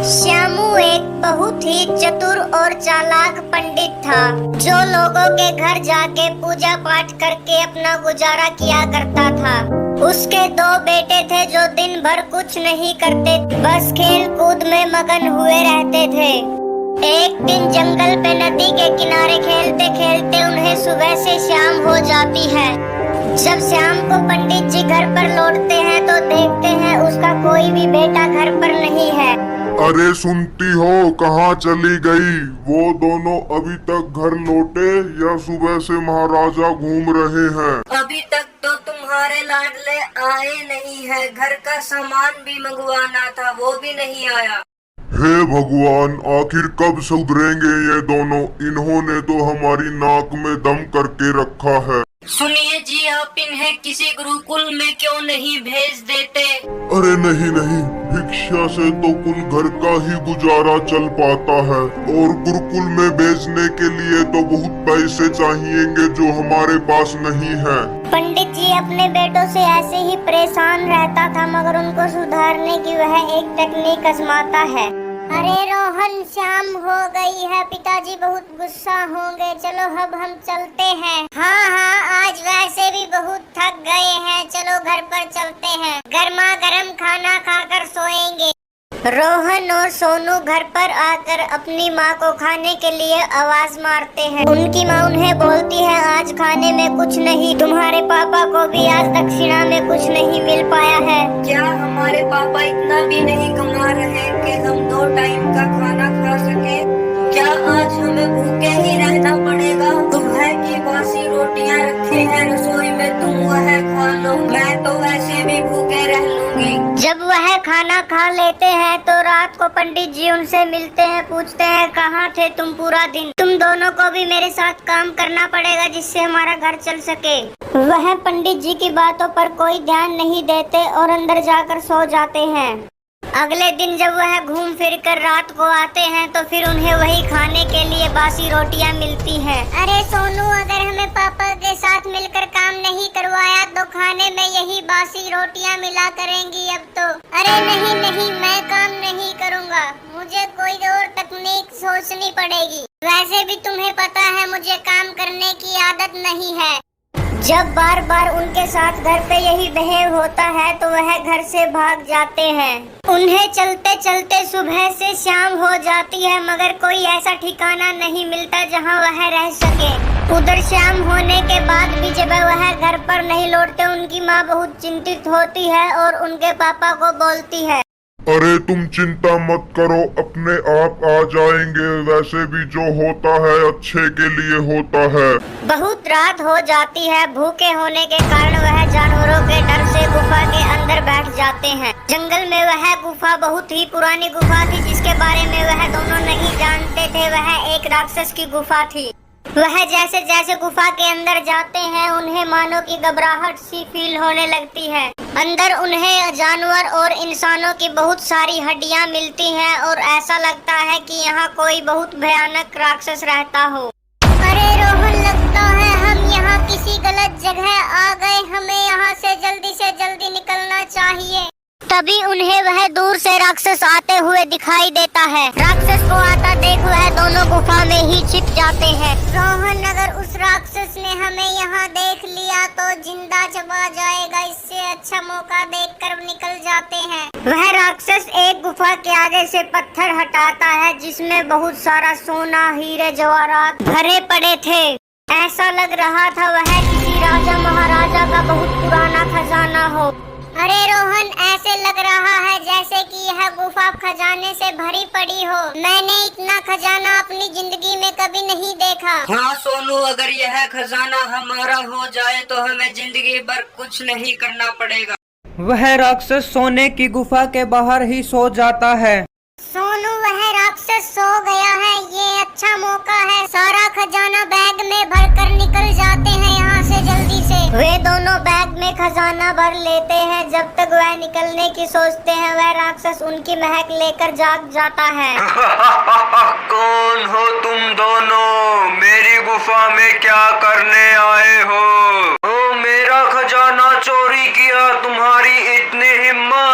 श्यामू एक बहुत ही चतुर और चालाक पंडित था, जो लोगों के घर जाके पूजा पाठ करके अपना गुजारा किया करता था। उसके दो बेटे थे जो दिन भर कुछ नहीं करते, बस खेल कूद में मगन हुए रहते थे। एक दिन जंगल पे नदी के किनारे खेलते खेलते उन्हें सुबह से शाम हो जाती है। जब शाम को पंडित जी घर पर लौटते हैं तो देखते हैं उसका कोई भी बेटा घर पर नहीं है। अरे सुनती हो, कहाँ चली गई? वो दोनों अभी तक घर लौटे या सुबह से महाराजा घूम रहे हैं? अभी तक तो तुम्हारे लाडले आए नहीं है। घर का सामान भी मंगवाना था, वो भी नहीं आया। हे भगवान, आखिर कब सुधरेंगे ये दोनों? इन्होंने तो हमारी नाक में दम करके रखा है। सुनिए जी, आप इन्हें किसी गुरुकुल में क्यों नहीं भेज देते? अरे नहीं नहीं, भिक्षा से तो कुल घर का ही गुजारा चल पाता है, और गुरुकुल में भेजने के लिए तो बहुत पैसे चाहिएंगे जो हमारे पास नहीं है। पंडित जी अपने बेटों से ऐसे ही परेशान रहता था, मगर उनको सुधारने की वह एक तकनीक आजमाता है। अरे रोहन, शाम हो गई है, पिताजी बहुत गुस्सा होंगे, चलो अब हम चलते हैं। हाँ, आज वैसे भी बहुत थक गए हैं, चलो घर पर चलते हैं, गर्मा गर्म खाना खाकर सोएंगे। रोहन और सोनू घर पर आकर अपनी माँ को खाने के लिए आवाज मारते हैं। उनकी माँ उन्हें बोलती है, आज खाने में कुछ नहीं, तुम्हारे पापा को भी आज दक्षिणा में कुछ नहीं मिल पाया है। क्या हमारे पापा इतना भी नहीं कमा रहे कि हम 2 टाइम का खाना खा सके? क्या आज हमें भूखे ही रहना पड़ेगा? सुबह की बासी रोटियां रखी है रसोई में, तुम वह खा लो, मैं तो वैसे भी भूखे रह लूंगी। जब वह खाना खा लेते हैं तो रात को पंडित जी उनसे मिलते हैं, पूछते हैं कहाँ थे तुम पूरा दिन? तुम दोनों को भी मेरे साथ काम करना पड़ेगा जिससे हमारा घर चल सके। वह पंडित जी की बातों पर कोई ध्यान नहीं देते और अंदर जाकर सो जाते हैं। अगले दिन जब वह घूम फिर कर रात को आते हैं तो फिर उन्हें वही खाने के लिए बासी रोटियां मिलती हैं। अरे सोनू, अगर हमें पापा के साथ मिलकर काम नहीं करवाया तो खाने में यही बासी रोटियां मिला करेंगी अब तो। अरे नहीं नहीं, मैं काम नहीं करूँगा, मुझे कोई और तकनीक सोचनी पड़ेगी। वैसे भी तुम्हें पता है मुझे काम करने की आदत नहीं है। जब बार बार उनके साथ घर पे यही बिहेव होता है तो वह घर से भाग जाते हैं। उन्हें चलते चलते सुबह से शाम हो जाती है, मगर कोई ऐसा ठिकाना नहीं मिलता जहां वह रह सके। उधर शाम होने के बाद भी जब वह घर पर नहीं लौटते, उनकी माँ बहुत चिंतित होती है और उनके पापा को बोलती है, अरे तुम चिंता मत करो, अपने आप आ जाएंगे, वैसे भी जो होता है अच्छे के लिए होता है। बहुत रात हो जाती है। भूखे होने के कारण वह जानवरों के डर से गुफा के अंदर बैठ जाते हैं। जंगल में वह गुफा बहुत ही पुरानी गुफा थी, जिसके बारे में वह दोनों नहीं जानते थे। वह एक राक्षस की गुफा थी। वह जैसे जैसे गुफा के अंदर जाते हैं उन्हें मानो की घबराहट सी फील होने लगती है। अंदर उन्हें जानवर और इंसानों की बहुत सारी हड्डियां मिलती हैं और ऐसा लगता है कि यहाँ कोई बहुत भयानक राक्षस रहता हो। अरे रोहन, लगता है हम यहाँ किसी गलत जगह आ गए, हमें यहाँ से जल्दी निकलना चाहिए। तभी उन्हें वह दूर से राक्षस आते हुए दिखाई देता है। राक्षस को आता देख वह दोनों गुफा में ही छिप जाते हैं। रोहन, अगर उस राक्षस ने हमें यहाँ देख लिया तो जिंदा चबा जाएगा, इससे अच्छा मौका देखकर निकल जाते हैं। वह राक्षस एक गुफा के आगे से पत्थर हटाता है जिसमें बहुत सारा सोना, हीरे जवाहरात भरे पड़े थे। ऐसा लग रहा था वह किसी राजा महाराजा का बहुत पुराना खजाना हो। अरे रोहन, ऐसे लग रहा है जैसे कि यह गुफा खजाने से भरी पड़ी हो। मैंने इतना खजाना अपनी जिंदगी में कभी नहीं देखा। हाँ सोनू, अगर यह खजाना हमारा हो जाए तो हमें जिंदगी भर कुछ नहीं करना पड़ेगा। वह राक्षस सोने की गुफा के बाहर ही सो जाता है। सोनू, वह राक्षस सो गया है, ये अच्छा मौका है, सारा खजाना बैग में भरकर निकल जाते हैं यहाँ से जल्दी से। वे दोनों बैग में खजाना भर लेते हैं। जब तक वह निकलने की सोचते हैं वह राक्षस उनकी महक लेकर जाग जाता है। कौन हो तुम दोनों? मेरी गुफा में क्या करने आए हो? ओ, मेरा खजाना चोरी किया, तुम्हारी इतनी हिम्मत?